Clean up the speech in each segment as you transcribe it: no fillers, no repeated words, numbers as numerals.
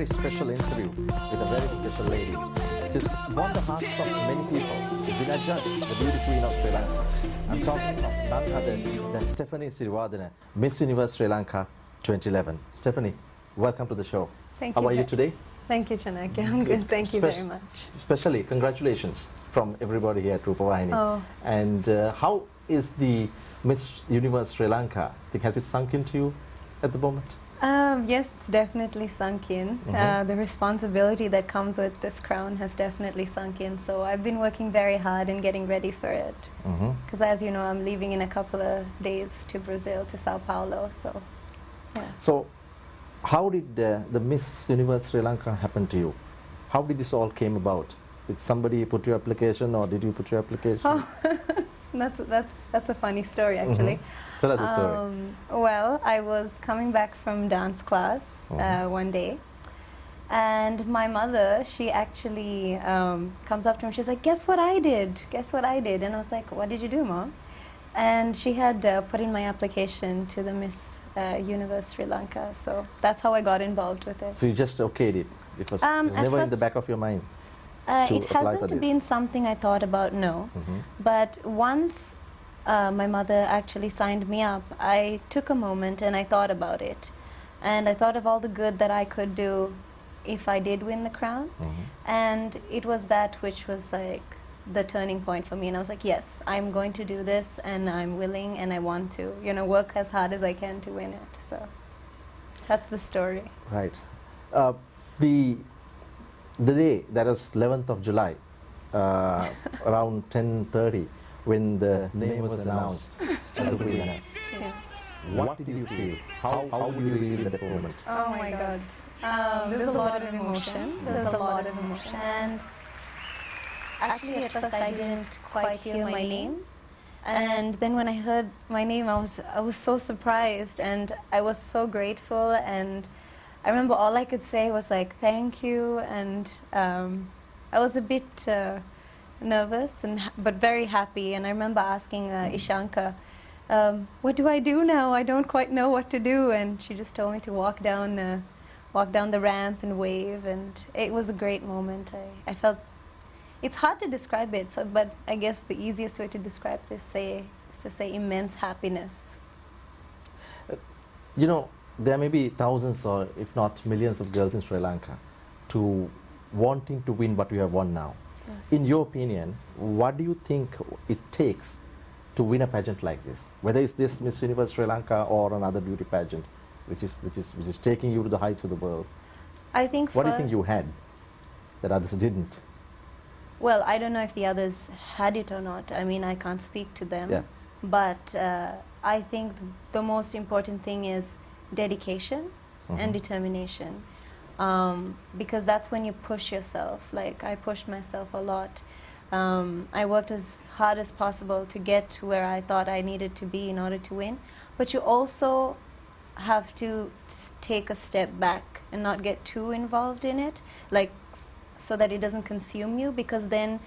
very special interview with a very special lady. Just won the hearts of many people. She's been adjudged the beauty queen of Sri Lanka. I'm talking of none other than Stephanie Siriwardena, Miss Universe Sri Lanka 2011. Stephanie, welcome to the show. Thank you. How are you today? Thank you, Chanakya. I'm good. Thank you very much. Especially, congratulations from everybody here at Rupavahini. Oh. And how is the Miss Universe Sri Lanka? Has it sunk into you at the moment? Yes, it's definitely sunk in. The responsibility that comes with this crown has definitely sunk in. So I've been working very hard and getting ready for it. Because as you know, I'm leaving in a couple of days to Brazil, to Sao Paulo. So, yeah. So, how did the Miss Universe Sri Lanka happen to you? How did this all came about? Did somebody put your application, or did you put your application? Oh, that's a funny story, actually. Tell us the story. Well, I was coming back from dance class one day, and my mother, she actually comes up to me. She's like, "Guess what I did? Guess what I did?" And I was like, "What did you do, Mom?" And she had put in my application to the Miss Universe Sri Lanka. So that's how I got involved with it. So you just okayed it? It was never in the back of your mind? It hasn't been something I thought about, no. But once my mother actually signed me up, I took a moment and I thought about it. And I thought of all the good that I could do if I did win the crown. And it was that which was like the turning point for me. And I was like, yes, I'm going to do this, and I'm willing, and I want to, you know, work as hard as I can to win it. So that's the story. Right. The day, that was 11th of July, around 10:30, when the name was announced as a winner. Yeah. What did you feel? How did you feel at that moment? Oh my God. There's a lot of emotion. There's a lot of emotion. And actually at first I didn't quite hear my name. And then when I heard my name, I was so surprised, and I was so grateful. And I remember all I could say was like, thank you. And I was a bit nervous, but very happy. And I remember asking Ishanka, what do I do now? I don't quite know what to do. And she just told me to walk down the ramp and wave. And it was a great moment. I felt, it's hard to describe it, but I guess the easiest way to describe it is to say immense happiness. You know, there may be thousands or if not millions of girls in Sri Lanka wanting to win what you have won now. Yes. In your opinion, what do you think it takes to win a pageant like this? Whether it's this Miss Universe Sri Lanka or another beauty pageant, which is taking you to the heights of the world. I think. What do you think you had that others didn't? Well, I don't know if the others had it or not. I mean, I can't speak to them. Yeah. But I think the most important thing is dedication and determination, because that's when you push yourself. Like, I pushed myself a lot. I worked as hard as possible to get to where I thought I needed to be in order to win. But you also have to take a step back and not get too involved in it, like so that it doesn't consume you, because then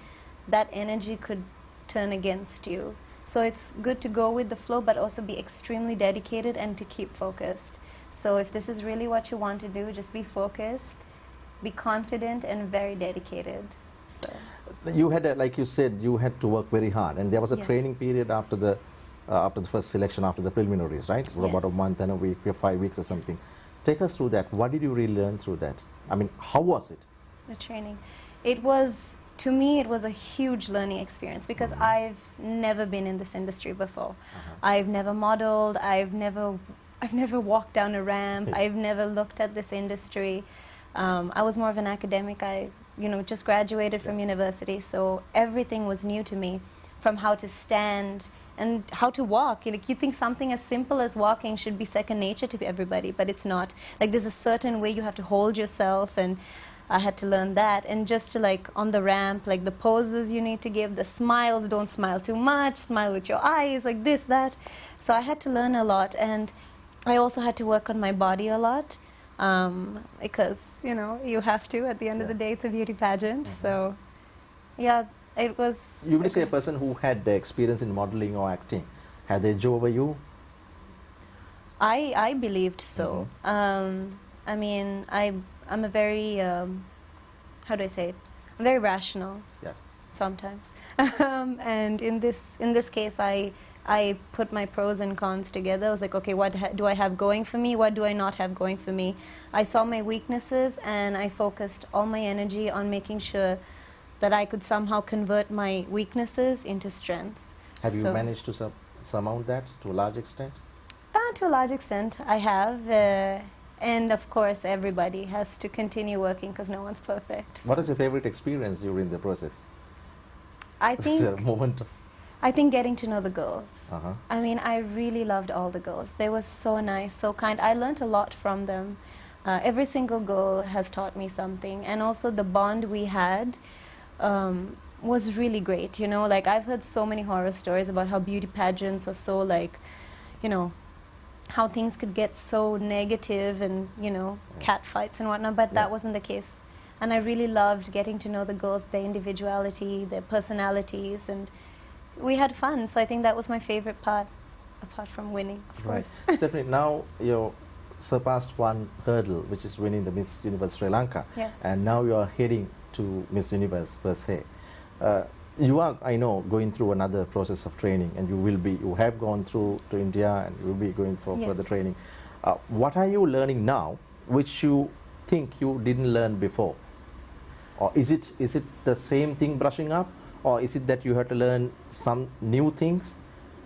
that energy could turn against you. So it's good to go with the flow, but also be extremely dedicated and to keep focused. So if this is really what you want to do, just be focused, be confident, and very dedicated. So you had, like you said, you had to work very hard, and there was a training period after the first selection, after the preliminaries, right? Yes. About a month and a week, or 5 weeks or something. Take us through that. What did you really learn through that? I mean, how was it? The training. It was, to me, it was a huge learning experience, because I've never been in this industry before. I've never modeled, I've never walked down a ramp, I've never looked at this industry. I was more of an academic. I, just graduated from university, so everything was new to me, from how to stand and how to walk. You think something as simple as walking should be second nature to everybody, but it's not. Like, there's a certain way you have to hold yourself, and I had to learn that. And just to, like, on the ramp, like the poses you need to give, the smiles, don't smile too much, smile with your eyes, like this, that. So I had to learn a lot, and I also had to work on my body a lot, because, you have to. At the end of the day, it's a beauty pageant. So, yeah, it was... You would say a person who had the experience in modeling or acting had the edge over you? I believed so. I mean, I'm a very how do I say it? I'm very rational Yeah. sometimes, and in this case, I put my pros and cons together. I was like, okay, what do I have going for me? What do I not have going for me? I saw my weaknesses, and I focused all my energy on making sure that I could somehow convert my weaknesses into strengths. Have you So- managed to surmount that to a large extent? To a large extent, I have. And of course, everybody has to continue working because no one's perfect. What is your favorite experience during the process? I Is there a think moment of... I think getting to know the girls. Uh-huh. I mean, I really loved all the girls. They were so nice, so kind. I learned a lot from them. Every single girl has taught me something, and also the bond we had was really great. You know, like I've heard so many horror stories about how beauty pageants are so like, you know, how things could get so negative and, you know, cat fights and whatnot, but that Yeah. wasn't the case. And I really loved getting to know the girls, their individuality, their personalities, and we had fun. So I think that was my favorite part, apart from winning, of course. Stephanie, now you surpassed one hurdle, which is winning the Miss Universe Sri Lanka. Yes. And now you are heading to Miss Universe per se. You are, I know, going through another process of training, and you have gone through to India, and you will be going for Yes. further training. What are you learning now, which you think you didn't learn before? Or is it the same thing brushing up, or is it that you have to learn some new things,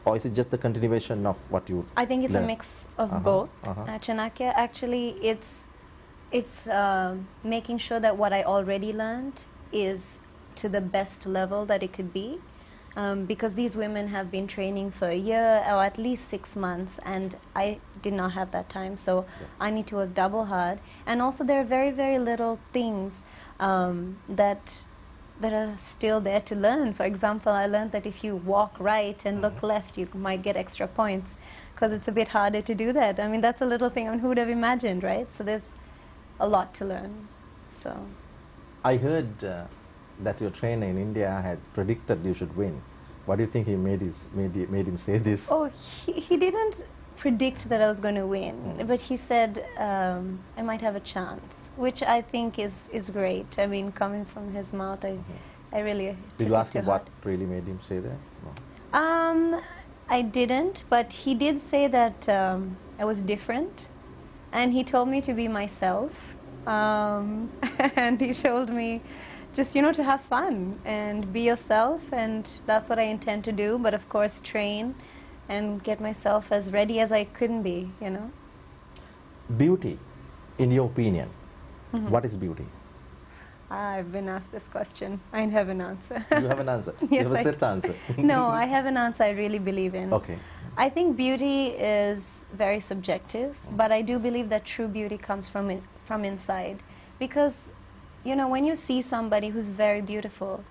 or is it just the continuation of what you I think it's learned? a mix of Uh-huh, both. uh-huh. Chanakya, actually, it's making sure that what I already learned is to the best level that it could be. Because these women have been training for a year or at least 6 months, and I did not have that time, so I need to work double hard. And also there are very, very little things that are still there to learn. For example, I learned that if you walk right and look left, you might get extra points, because it's a bit harder to do that. I mean, that's a little thing, I mean, who would have imagined, right? So there's a lot to learn. So I heard that your trainer in India had predicted you should win. What do you think he made him say this? oh, he didn't predict that I was going to win, but he said I might have a chance, which I think is great. I mean, coming from his mouth, I really Did took you it ask to him heart. what really made him say that? No. I didn't, but he did say that I was different, and he told me to be myself, and he told me just, you know, to have fun and be yourself, and that's what I intend to do, but of course train and get myself as ready as I couldn't be, you know. Beauty, in your opinion, what is beauty? I've been asked this question. I have an answer. You have an answer. Yes, You have a I set answer. No, I have an answer I really believe in. Okay. I think beauty is very subjective, but I do believe that true beauty comes from inside. Because, you know, when you see somebody who's very beautiful,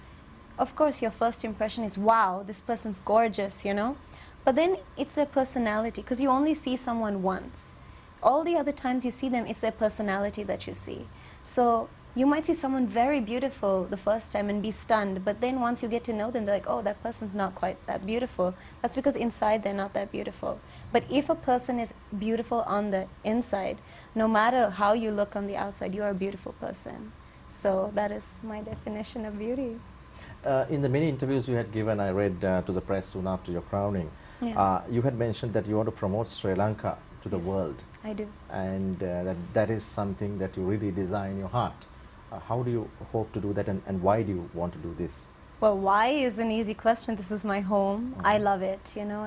of course your first impression is, wow, this person's gorgeous, you know? But then it's their personality, because you only see someone once. All the other times you see them, it's their personality that you see. So you might see someone very beautiful the first time and be stunned, but then once you get to know them, they're like, oh, that person's not quite that beautiful. That's because inside they're not that beautiful. But if a person is beautiful on the inside, no matter how you look on the outside, you're a beautiful person. So that is my definition of beauty. In the many interviews you had given, I read to the press soon after your crowning, Yeah. you had mentioned that you want to promote Sri Lanka to the Yes. world, I do. and that is something that you really desire in your heart. How do you hope to do that, and why do you want to do this? Well, why is an easy question. This is my home. I love it. You know,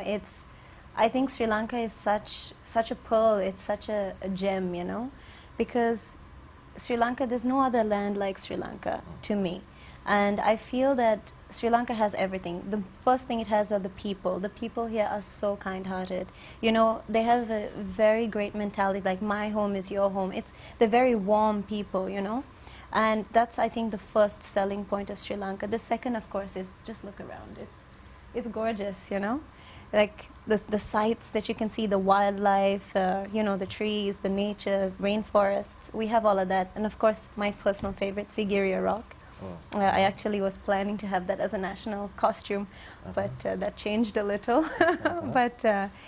I think Sri Lanka is such a pearl. It's such a gem, you know, because Sri Lanka, there's no other land like Sri Lanka to me. And I feel that Sri Lanka has everything. The first thing it has are the people. The people here are so kind-hearted. You know, they have a very great mentality, like my home is your home. They're very warm people, you know. And that's, I think, the first selling point of Sri Lanka. The second, of course, is just look around. It's gorgeous, you know. Like the sights that you can see, the wildlife, you know, the trees, the nature, rainforests. We have all of that. And of course, my personal favorite, Sigiriya Rock. Oh. I actually was planning to have that as a national costume, but that changed a little. But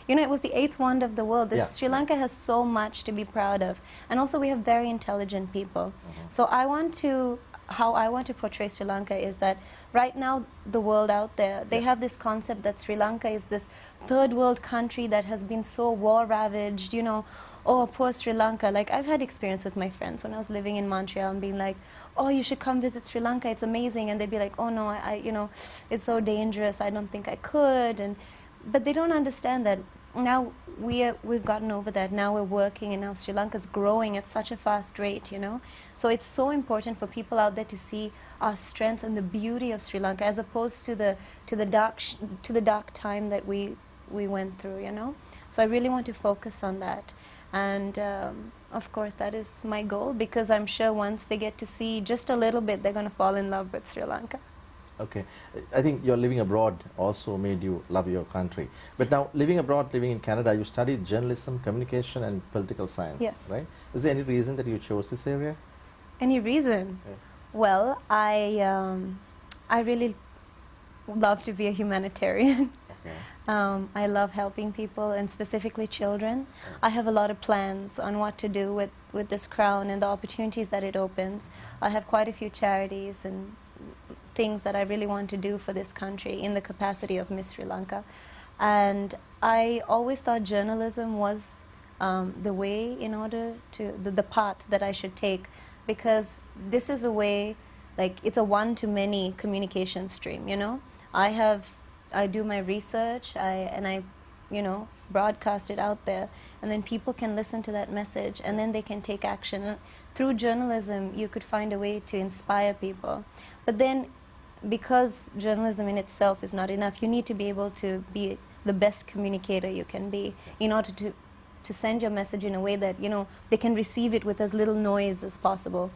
you know, it was the eighth wonder of the world. Yeah. Sri Lanka has so much to be proud of, and also we have very intelligent people. So how I want to portray Sri Lanka is that right now the world out there, they have this concept that Sri Lanka is this third world country that has been so war ravaged, you know, oh, poor Sri Lanka. Like, I've had experience with my friends when I was living in Montreal and being like, oh, you should come visit Sri Lanka, it's amazing. And they'd be like, oh no, you know, it's so dangerous, I don't think I could. But they don't understand that now we've gotten over that. Now we're working, and now Sri Lanka's growing at such a fast rate, you know. So it's so important for people out there to see our strengths and the beauty of Sri Lanka, as opposed to the dark time that we went through, you know. So I really want to focus on that, and of course that is my goal, because I'm sure once they get to see just a little bit, they're going to fall in love with Sri Lanka. Okay. I think your living abroad also made you love your country. But now, living abroad, living in Canada, you studied journalism, communication, and political science, Yes. right? Is there any reason that you chose this area? Any reason? Yeah. Well, I really love to be a humanitarian. Okay. I love helping people, and specifically children. I have a lot of plans on what to do with this crown and the opportunities that it opens. I have quite a few charities and things that I really want to do for this country in the capacity of Miss Sri Lanka. And I always thought journalism was the way, in order to, the path that I should take, because this is a way, like, it's a one-to-many communication stream, you know. I do my research, and I, you know, broadcast it out there, and then people can listen to that message, and then they can take action. And through journalism, you could find a way to inspire people. But then, because journalism in itself is not enough, you need to be able to be the best communicator you can be in order to send your message in a way that, you know, they can receive it with as little noise as possible.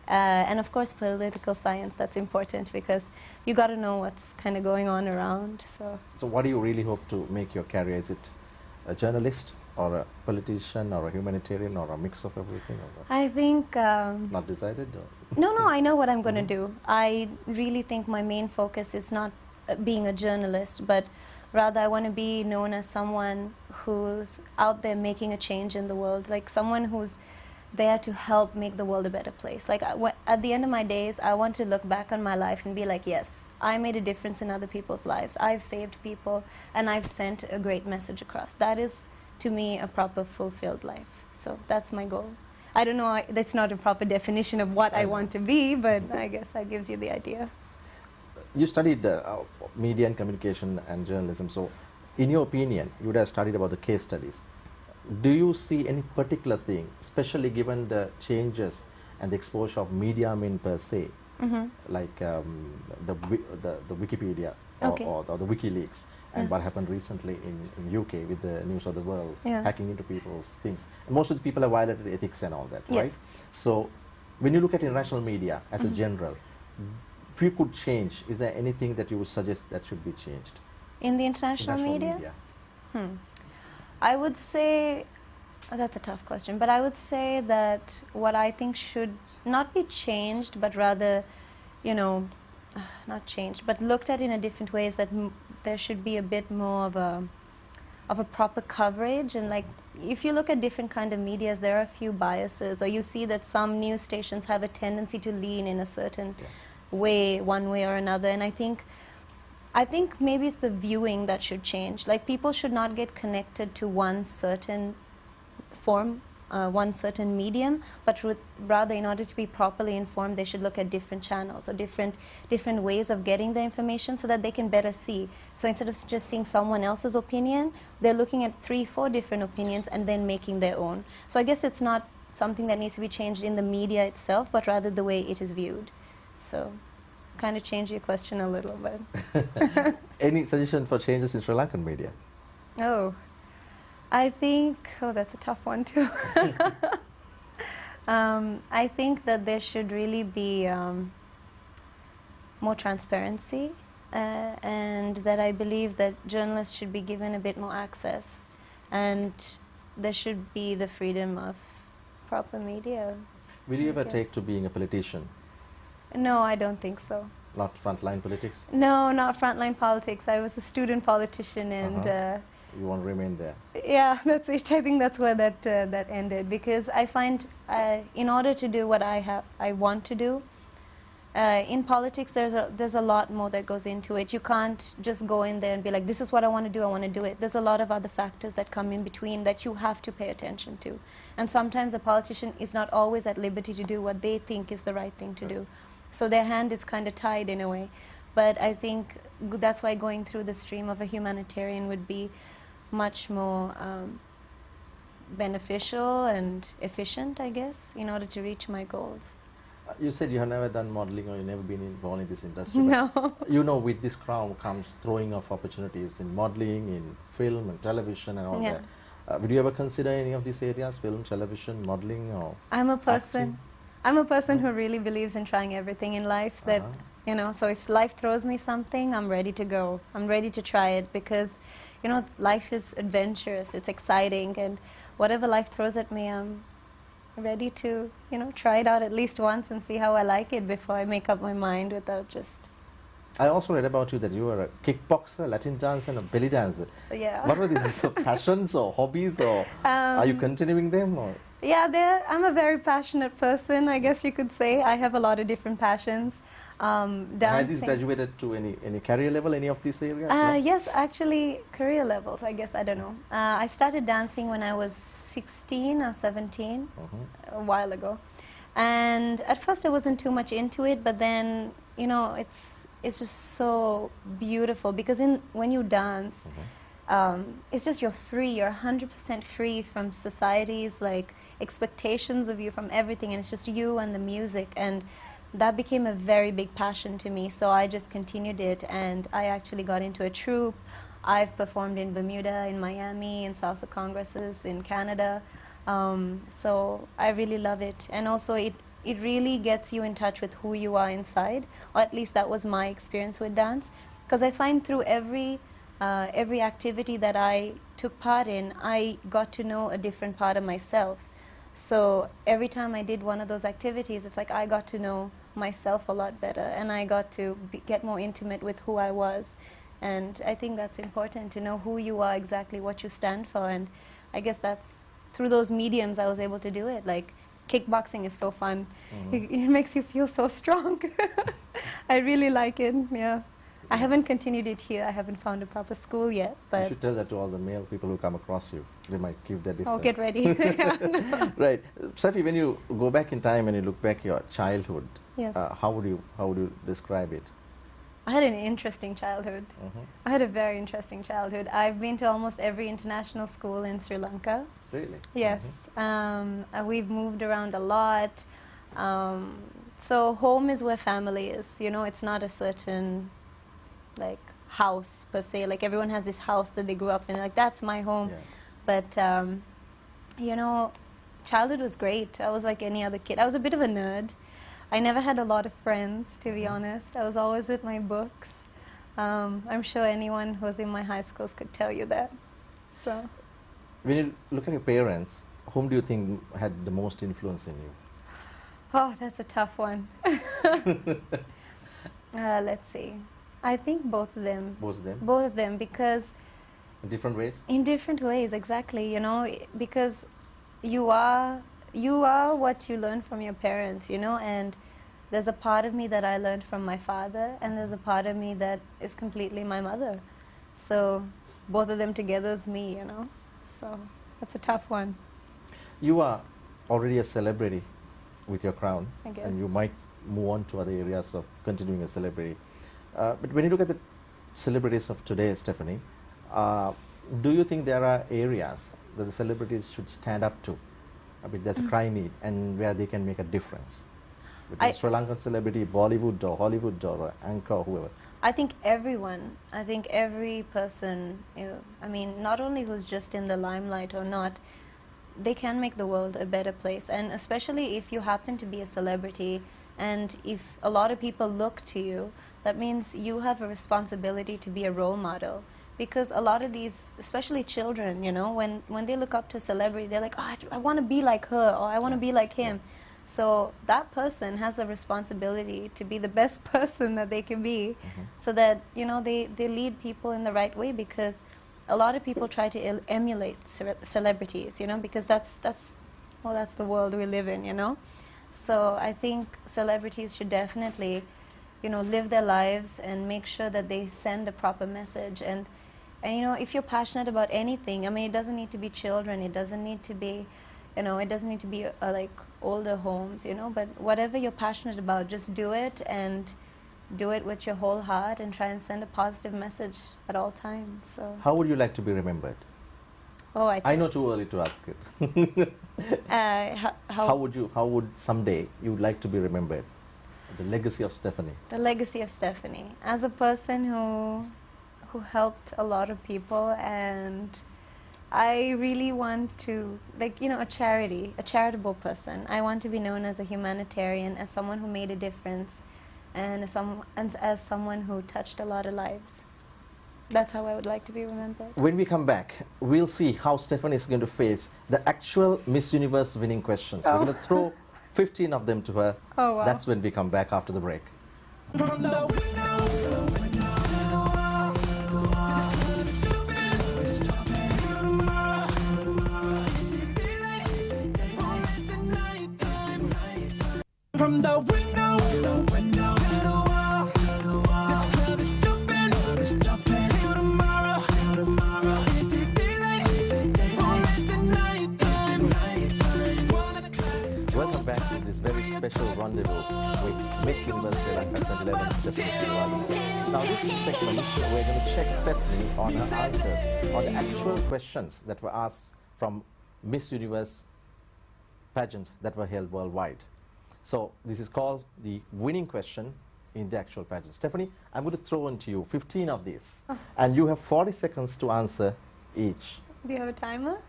And of course, political science, that's important, because you got to know what's kind of going on around. So what do you really hope to make your career? Is it a journalist, or a politician, or a humanitarian, or a mix of everything? Or what? I think... Not decided? Or? No, I know what I'm going to do. I really think my main focus is not being a journalist, but rather I want to be known as someone who's out there making a change in the world, like someone who's there to help make the world a better place. Like, at the end of my days, I want to look back on my life and be like, yes, I made a difference in other people's lives. I've saved people, and I've sent a great message across. That is, to me, a proper, fulfilled life. So that's my goal. I don't know, that's not a proper definition of what I want to be, but I guess that gives you the idea. You studied media and communication and journalism, so in your opinion, you would have studied about the case studies. Do you see any particular thing, especially given the changes and the exposure of media per se, like the Wikipedia or the WikiLeaks, and what happened recently in UK with the News of the World, hacking into people's things. And most of the people have violated ethics and all that, right? So when you look at international media as a general, if you could change, is there anything that you would suggest that should be changed? In the international media? I would say, that's a tough question, but I would say that what I think should not be changed, but rather, you know, not changed, but looked at in a different way, is that there should be a bit more of a proper coverage. And like, if you look at different kind of medias, there are a few biases, or you see that some news stations have a tendency to lean in a certain way, one way or another. And I think maybe it's the viewing that should change. Like, people should not get connected to one certain form, one certain medium, but rather, in order to be properly informed, they should look at different channels or different ways of getting the information, so that they can better see. So instead of just seeing someone else's opinion, they're looking at 3-4 different opinions and then making their own. So I guess it's not something that needs to be changed in the media itself, but rather the way it is viewed. So kind of change your question a little bit. Any suggestion for changes in Sri Lankan media? Oh, I think, that's a tough one too. I think that there should really be more transparency, and that I believe that journalists should be given a bit more access, and there should be the freedom of proper media. Will you ever take to being a politician? No, I don't think so. Not frontline politics? No, not frontline politics. I was a student politician, and You want to remain there? yeah, that's it. I think that's where that ended, because I find in order to do what I want to do, in politics there's a lot more that goes into it. You can't just go in there and be like, this is what I want to do, I want to do it. There's a lot of other factors that come in between that you have to pay attention to. And sometimes a politician is not always at liberty to do what they think is the right thing to do. So their hand is kind of tied in a way. But I think that's why going through the stream of a humanitarian would be much more beneficial and efficient, I guess, in order to reach my goals. You said you have never done modeling or you've never been involved in this industry. No. You know, with this crown comes throwing of opportunities in modeling, in film and television and all Yeah. that. Would you ever consider any of these areas, film, television, modeling, or I'm a person. acting? I'm a person who really believes in trying everything in life. That you know, so if life throws me something, I'm ready to go. I'm ready to try it because, you know, life is adventurous. It's exciting, and whatever life throws at me, I'm ready to, you know, try it out at least once and see how I like it before I make up my mind without just. I also read about you that you were a kickboxer, Latin dancer, and a belly dancer. Yeah. What were these so passions or hobbies, or are you continuing them? Or? Yeah, I'm a very passionate person, I guess you could say. I have a lot of different passions. Had Dancing. these graduated to any career level, any of these areas? Yes, actually, career levels, I guess, I don't know. I started dancing when I was 16 or 17, a while ago. And at first I wasn't too much into it, but then, you know, it's just so beautiful because when you dance, it's just you're free, you're 100% free from society's like expectations of you, from everything, and it's just you and the music, and that became a very big passion to me, so I just continued it, and I actually got into a troupe. I've performed in Bermuda, in Miami, in salsa congresses, in Canada, so I really love it, and also it really gets you in touch with who you are inside, or at least that was my experience with dance, because I find through every activity that I took part in, I got to know a different part of myself. So every time I did one of those activities, it's like I got to know myself a lot better, and I got to get more intimate with who I was. And I think that's important, to know who you are, exactly what you stand for. And I guess that's through those mediums I was able to do it. Like kickboxing is so fun. It makes you feel so strong. I really like it, yeah. I haven't continued it here. I haven't found a proper school yet. You But should tell that to all the male people who come across you. They might keep their distance. I'll get ready. Right. Safi, when you go back in time and you look back your childhood, Yes. how would you describe it? I had an interesting childhood. I had a very interesting childhood. I've been to almost every international school in Sri Lanka. Really? Yes. We've moved around a lot. So home is where family is. You know, it's not a certain like house per se. Like everyone has this house that they grew up in. Like that's my home. Yeah. But you know, childhood was great. I was like any other kid. I was a bit of a nerd. I never had a lot of friends, to be honest. I was always with my books. I'm sure anyone who was in my high schools could tell you that. So. When you look at your parents, whom do you think had the most influence in you? Oh, that's a tough one. Let's see. I think both of them. Both of them? Both of them, because In different ways? in different ways, exactly. You know, because you are what you learn from your parents. You know, and there's a part of me that I learned from my father, and there's a part of me that is completely my mother. So both of them together is me. You know, so that's a tough one. You are already a celebrity with your crown, I guess. and you might move on to other areas of continuing a celebrity. But when you look at the celebrities of today, Stephanie, do you think there are areas that the celebrities should stand up to? I mean, there's a crying need, and where they can make a difference? With a Sri Lankan celebrity, Bollywood or Hollywood or anchor or whoever. I think everyone, I think every person, you know, I mean, not only who's just in the limelight or not, they can make the world a better place. And especially if you happen to be a celebrity, and if a lot of people look to you, that means you have a responsibility to be a role model. Because a lot of these, especially children, you know, when they look up to a celebrity, they're like, oh, I want to be like her, or I want to be like him. So that person has a responsibility to be the best person that they can be, so that they lead people in the right way, because a lot of people try to emulate celebrities, because that's the world we live in. So I think celebrities should definitely live their lives and make sure that they send a proper message. And if you're passionate about anything, I mean, it doesn't need to be children, it doesn't need to be it doesn't need to be like older homes, but whatever you're passionate about, just do it, and do it with your whole heart, and try and send a positive message at all times. So How would you like to be remembered? oh, I know too early to ask it. how How would someday you would like to be remembered? The legacy of Stephanie. the legacy of Stephanie as a person who helped a lot of people, and I really want to, a charitable person. I want to be known as a humanitarian, as someone who made a difference, and as someone who touched a lot of lives. That's how I would like to be remembered. When we come back, we'll see how Stephanie is going to face the actual Miss Universe winning questions. We're going to throw 15 of them to her. Oh, wow. That's when we come back after the break. From the window to the wall, this club is jumping till tomorrow. Is it daylight or is it nighttime? Welcome back to this very special rendezvous with Miss Universe Sri Lanka 2011, Stephanie Siriwardena. Now, this segment, we're going to check Stephanie on her answers on the actual questions that were asked from Miss Universe pageants that were held worldwide. So this is called the winning question in the actual pageant. Stephanie, I'm going to throw into you 15 of these, and you have 40 seconds to answer each. Do you have a timer?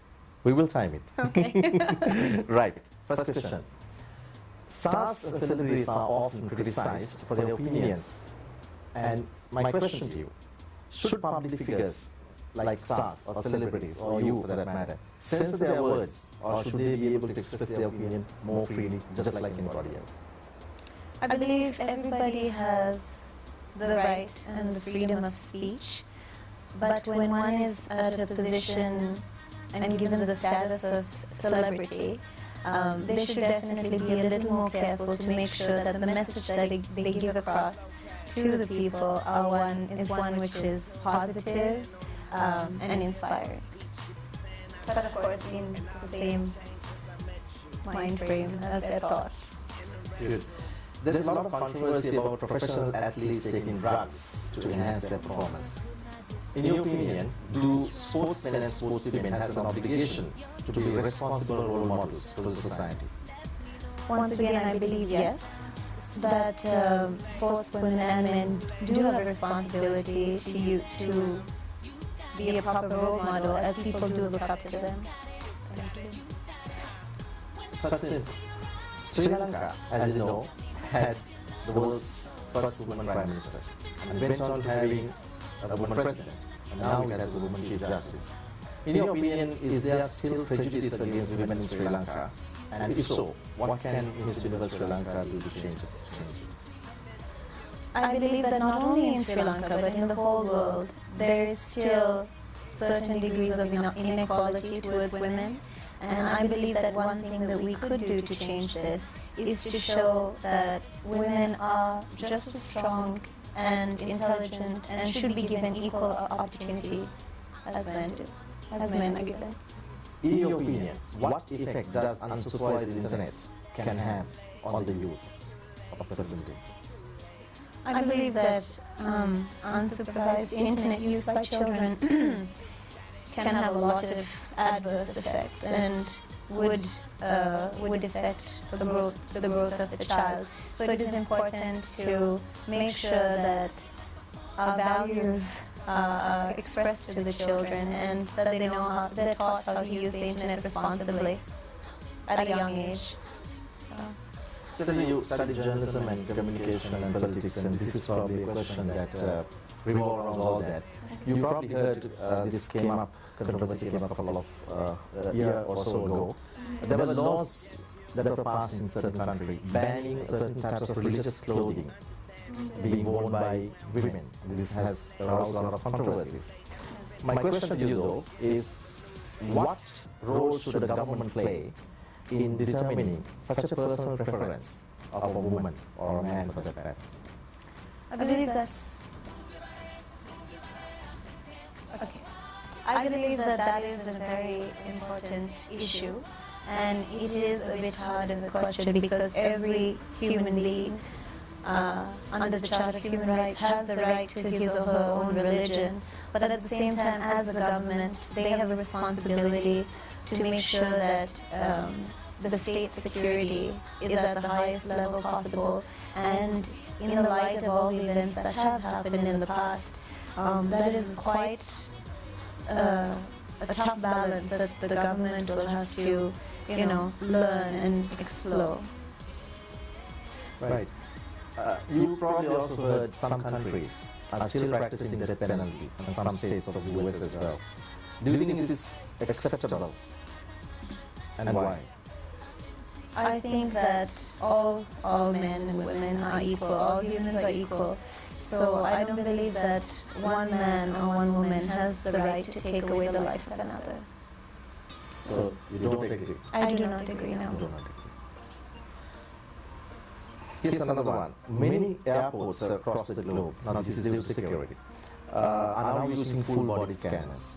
We will time it. Okay. Right. First question. Stars and celebrities are often criticized for their opinions. And my question to you, should public figures like stars or celebrities, or you for that matter, censor their words, or should they be able to express their opinion more freely, just like anybody else? I believe everybody has the right and the freedom of speech, but when one is at a position and given the status of celebrity, they should definitely be a little more careful to make sure that the message that they give across to the people is one which is positive and inspiring. But of course in the same mind frame as their thought. Good. There's a lot of controversy about professional athletes taking drugs to enhance their performance. In your opinion, do sportsmen and sportswomen have an obligation to be responsible role models to the society? Once again, I believe yes, that sportswomen and men do have a responsibility to be a proper role model, as people do look up to them. Thank you. Sachin, Sri Lanka, as you know, had the world's first woman prime minister and went on having a woman president, and now it has a woman chief justice. In your opinion, is there still prejudice against women in Sri Lanka? And if so, what can Miss Universe Sri Lanka do to change it? I believe that not only in Sri Lanka but in the whole world, there is still certain degrees of inequality towards women. And I believe that one thing that we could do to change this is to show that women are just as strong and intelligent and should be given equal opportunity as men do, as men are given. In your opinion, what effect does unsupervised internet can have on the youth of the present day? I believe that unsupervised internet use by children can have a lot of adverse effects and would affect the growth of the child. So it is important to make sure that our values are expressed to the children and that they're taught how to use the internet responsibly at a young age. So you study journalism and communication and politics, and this is probably a question that revolves around all that. You probably heard this controversy came up a couple of year or so ago. There were laws that were passed in certain countries, banning certain types of religious clothing being worn by women. This has aroused a lot of controversies. My question to you, though, is what role should a government play in determining such a personal preference of a woman or a man for that matter? I believe that's okay. I believe that that is a very important issue, and it is a bit hard of a question because every human being under the Charter of Human Rights has the right to his or her own religion, but at the same time, as a government, they have a responsibility to make sure that the state's security is at the highest level possible. And in the light of all the events that have happened in the past, that is quite a tough balance that the government will have to, learn and explore. Right. You probably also heard some countries are still practicing the death penalty, and some states of the US as well. Do you think this is acceptable? And why? I think that all men and women are equal, all humans are equal. So I don't believe that one man or one woman has the right to take away the life of another. So you don't agree? I do not agree, no. You do not agree. Here's another one. Many airports across the globe, now this is due to security, are now using full body scanners.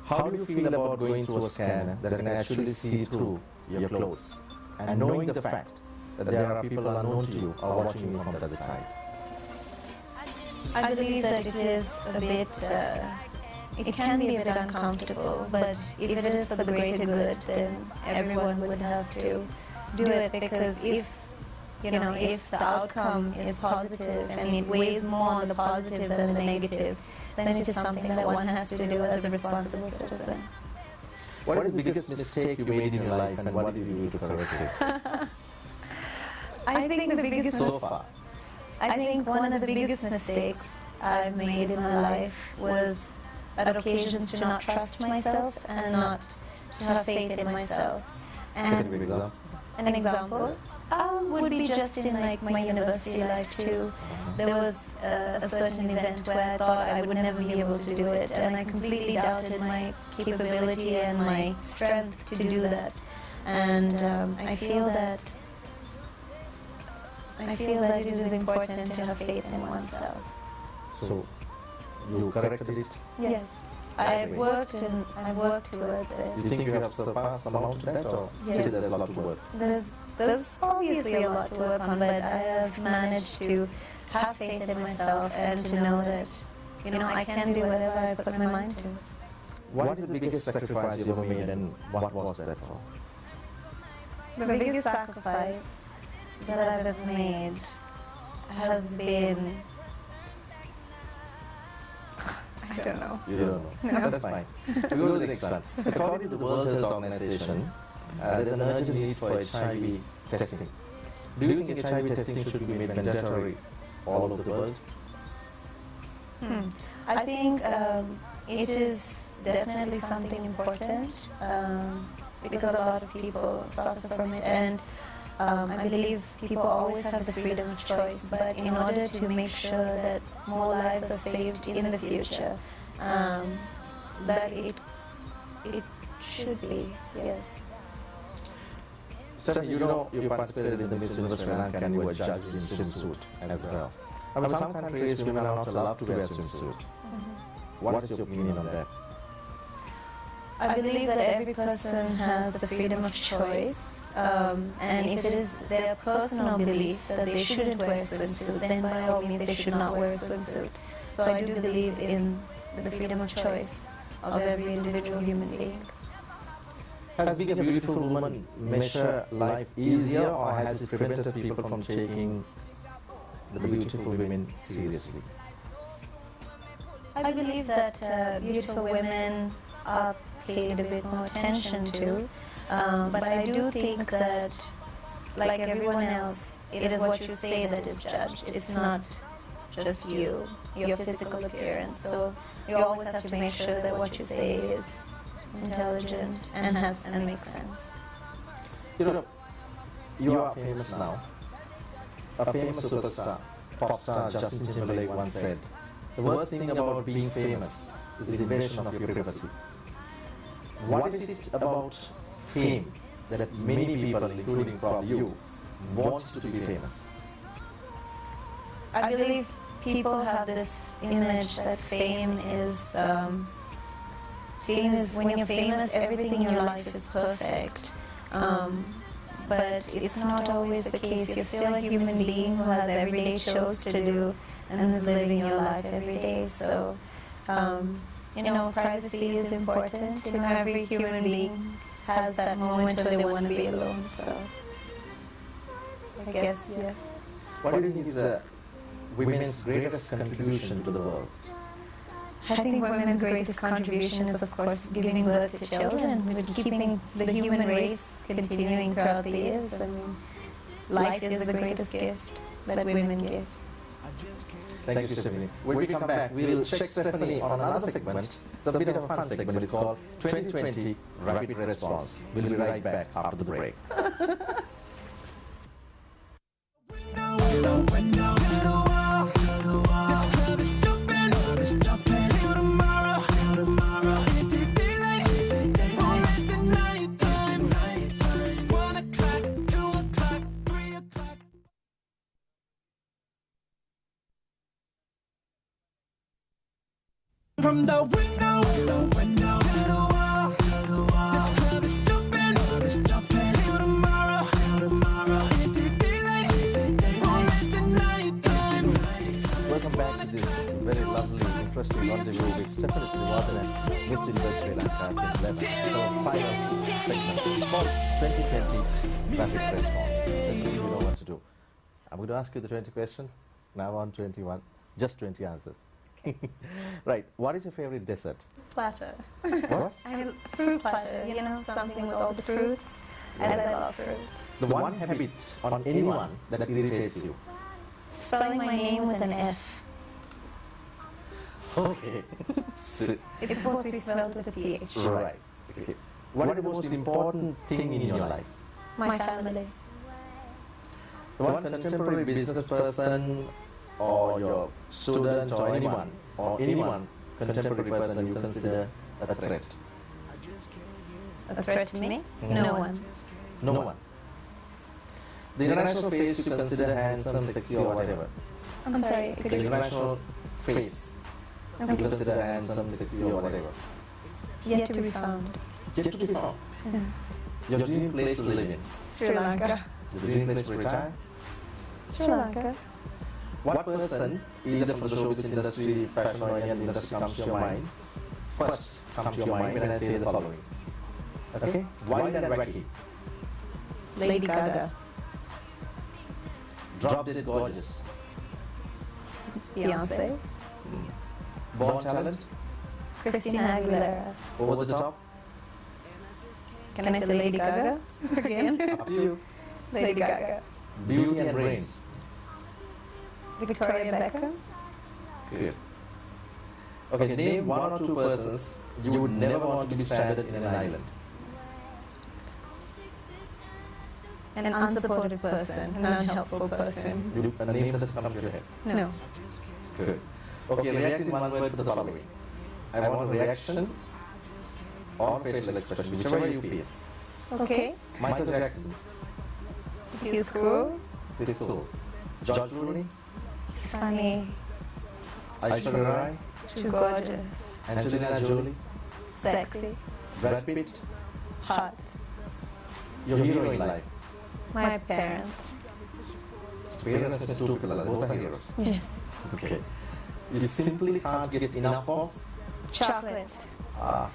How do you feel about going through a scanner that can actually see through your clothes and knowing the fact that there are people unknown to you are watching you from the other side? I believe that it is a bit, it can be a bit uncomfortable, but if it is for the greater good, then everyone would have to do it, because if the outcome is positive and it weighs more on the positive than the negative, then it is something that one has to do as a responsible citizen. What is the biggest mistake you made in your life, and what did you do to correct it? I think the biggest So far. I think one of the biggest mistakes I've made in my life was at occasions to not trust myself and not to have faith in myself. Can you give an example? An example would be just in my university life too. There was a certain event where I thought I would never be able to do it, and I completely doubted my capability and my strength to do that. And I feel that it is important to have faith in oneself. So you corrected it? Yes, I've worked towards it. Do you think you have surpassed some amount of that, or Yes. still there's a lot to work? There's obviously a lot to work on, but I have managed to have faith in myself and to know that, I can do whatever I put my mind to. What is the biggest sacrifice you ever made, and what was that for? The biggest sacrifice that I've ever made has been, I don't know. You don't know. No. That's fine. We go to the next one. According to the World Health Organization, there's an urgent need for HIV testing. Do you think HIV testing should be made mandatory all over the world? I think it is definitely something important because a lot of people suffer from it, and I believe people always have the freedom of choice, but in order to make sure that more lives are saved in the future, that it should be, yes. Stephanie, you participated in the Miss Universe Sri Lanka and you were judged in swimsuit as well. I mean, some countries women are not allowed to wear swimsuit. What is your opinion on that? I believe that every person has the freedom of choice, and if it is their personal belief that they shouldn't wear a swimsuit, then by all means they should not wear a swimsuit. So I do believe in the freedom of choice of every individual human being. Has being a beautiful woman measure life easier, or has it prevented people from taking the beautiful women seriously? I believe that beautiful women are paid a bit more attention to, but I do think that, like everyone else, it is what you say that is judged. It's not just your physical appearance. So you always have to make sure that what you say is intelligent and makes sense. You know, you are famous now. A famous superstar, pop star Justin Timberlake once said, "The worst thing about being famous is the invasion of your privacy." What is it about fame that many people, including probably you, want to be famous? I believe people have this image that fame is when you're famous, everything in your life is perfect. But it's not always the case. You're still a human being who has everyday chores to do and is living your life every day. So, privacy is important. Every human being has that moment where they want to be alone. So, I guess, yes. What do you think is women's greatest contribution to the world? I think women's greatest contribution is, of course, giving birth to children, but keeping the human race continuing throughout the years. I mean, life is the greatest gift that women give. Thank you, Stephanie. When we come back, we'll check Stephanie on another segment. It's a bit of a fun segment. It's called 2020 Rapid Response. We'll be right back after the break. This club is jumping. Till tomorrow. Is it daylight? Or is it nighttime? 1 o'clock, 2 o'clock, 3 o'clock. From the window to the wall. This club is jumping. Till tomorrow. Is it daylight? Or is it nighttime? Welcome back to this very lovely, interesting rendezvous with Stephanie Siriwardena, Miss Universe Sri Lanka 2011. So, final segment. It's called 2020 Rapid Response. Stephanie, you know what to do. I'm going to ask you the 20 questions. Now on 21. Just 20 answers. Right. What is your favorite dessert? Platter. What? Fruit platter, something with all the fruits, as I love fruits. The one habit on anyone that irritates you. Spelling my name with an F. Okay. Sweet. It's supposed to be spelled with a PH. Right. Okay. What is the most important thing in your life? My family. The one contemporary business person or your student or anyone contemporary person you consider a threat? A threat to me? No one. No one. The international face you consider handsome, sexy or whatever. I'm sorry, could The you... international face you consider handsome, sexy or whatever. Yet to be found. Yet to be found. Your dream place to live in. Sri Lanka. Your dream place to retire. Sri Lanka. What person, either from the showbiz industry, fashion or any other industry, comes to your mind? First, come to your mind when I say the following. Okay? Wild and wacky. Lady Gaga. Drop dead gorgeous. Beyonce. Born talent. Christina Aguilera. Over the top. Can I say Lady Gaga again? Up to you. Lady Gaga. Beauty and brains. Victoria Beckham. Good. Okay, name one or two persons you would never want to be stranded in an island. An unsupportive person, an unhelpful person. A name doesn't come to your head. No. Good. Okay, react in one word to the following. I want a reaction or facial expression, whichever you feel. Okay. Michael Jackson. He's cool. This is cool. George Clooney. He's funny. Aishwarya Rai. She's gorgeous. Angelina Jolie. Sexy. Brad Pitt. Hot. Your hero in life. My parents. Parents and two people, both are heroes. Yes. Okay. You simply can't get enough of. Chocolate. Ah.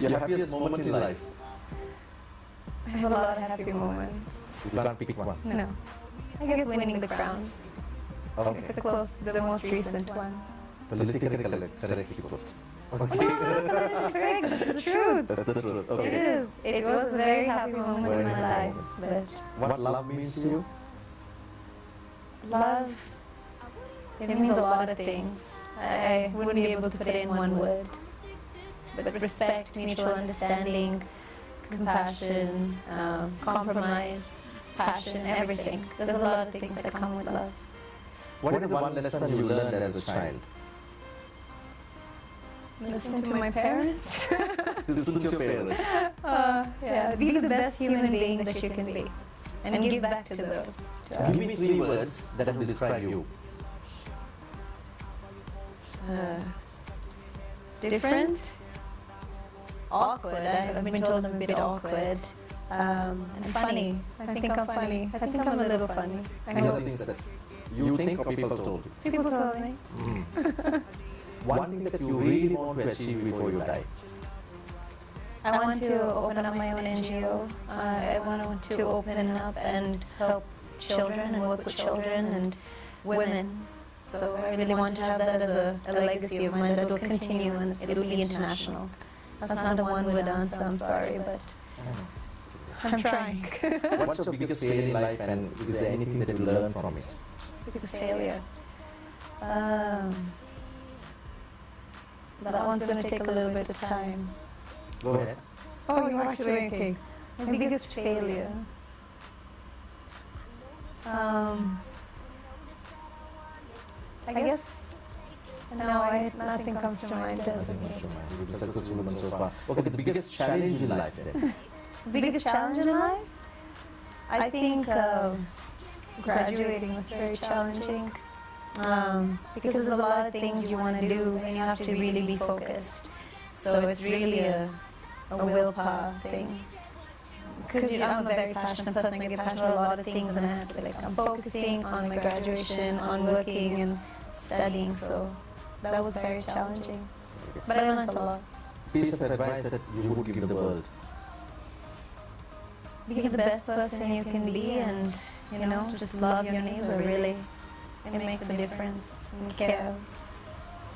Your happiest moment in life. I have a lot of happy moments. You can't pick one. No. I guess winning the crown. Okay. The most recent one. Politically correctly put. Okay. Correct, that's the truth. That's the truth. Okay. It is. It was a very happy moment Very in my happy life. moment. But What love means to you? love, it means a lot of things. I wouldn't be able to put it in one word. But respect, mutual understanding, compassion, compromise, passion, everything. There's a lot of things that come with love. What is the one lesson you learned as a child? Listen to my parents. Listen to your parents. Yeah, be the best human being that you can be, and give back to those. Give me 3 words that will describe you. Different, awkward. I've been told I'm a bit awkward, and funny. I think I'm funny. I think I'm a little funny. I These are hope. things that you think or people told you. People told me. One thing that you really want to achieve before you die. I want to open up my own NGO. I want to open up and help children and work with children and women. So I really want to have that as a legacy of mine that will continue and it will be international. That's not a one-word answer, I'm sorry, but I'm trying. What's your biggest failure in life, and is there anything that you learned from it? Biggest failure. That one's going to take a little bit of time. Go ahead. Oh, you're actually okay. My biggest failure. I guess. No, nothing comes to mind, does it? You've been successful woman so far. Okay, the biggest challenge in life then? Biggest challenge in life? I think graduating was very challenging. Because there's a lot of things you want to do and you have to really be focused. So it's really a willpower thing. Because I'm a very passionate person, I get passionate about a lot of things and I have to I'm focusing on my graduation, on working and studying, so that was very challenging. But I learned a lot. Piece of advice that you would give the world. Be the best person you can be and, just love your neighbor, really. It makes a difference and care.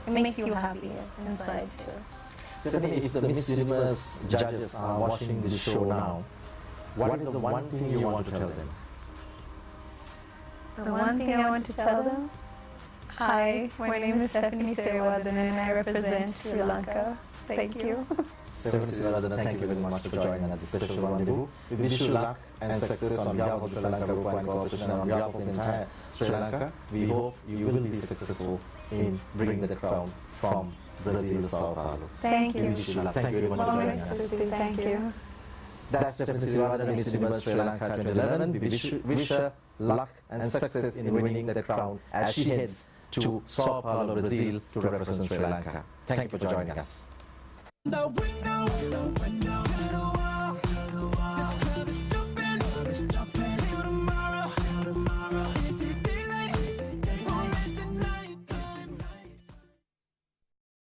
It makes you happier inside too. Stephanie, if the Miss Universe judges are watching this show now, what is the one thing you want to tell them? The one thing I want to tell them? Hi, my name is Stephanie Siriwardena and I represent Sri Lanka. Thank you. Stephanie Siriwardena, thank you very much for joining us at the special rendezvous. We wish you luck and success on behalf of the Sri Lanka Group and Corporation and on behalf of the entire Sri Lanka. We hope you will be successful in bringing the crown from Brazil, Sao Paulo. Thank We you. wish you luck. Thank you very much for joining us. Thank you. That's Stephanie Siriwardena, Miss Universe Sri Lanka 2011. We wish her luck and success in winning the crown as she heads to Sao Paulo, Brazil to represent Sri Lanka. Thank you for joining us. The window.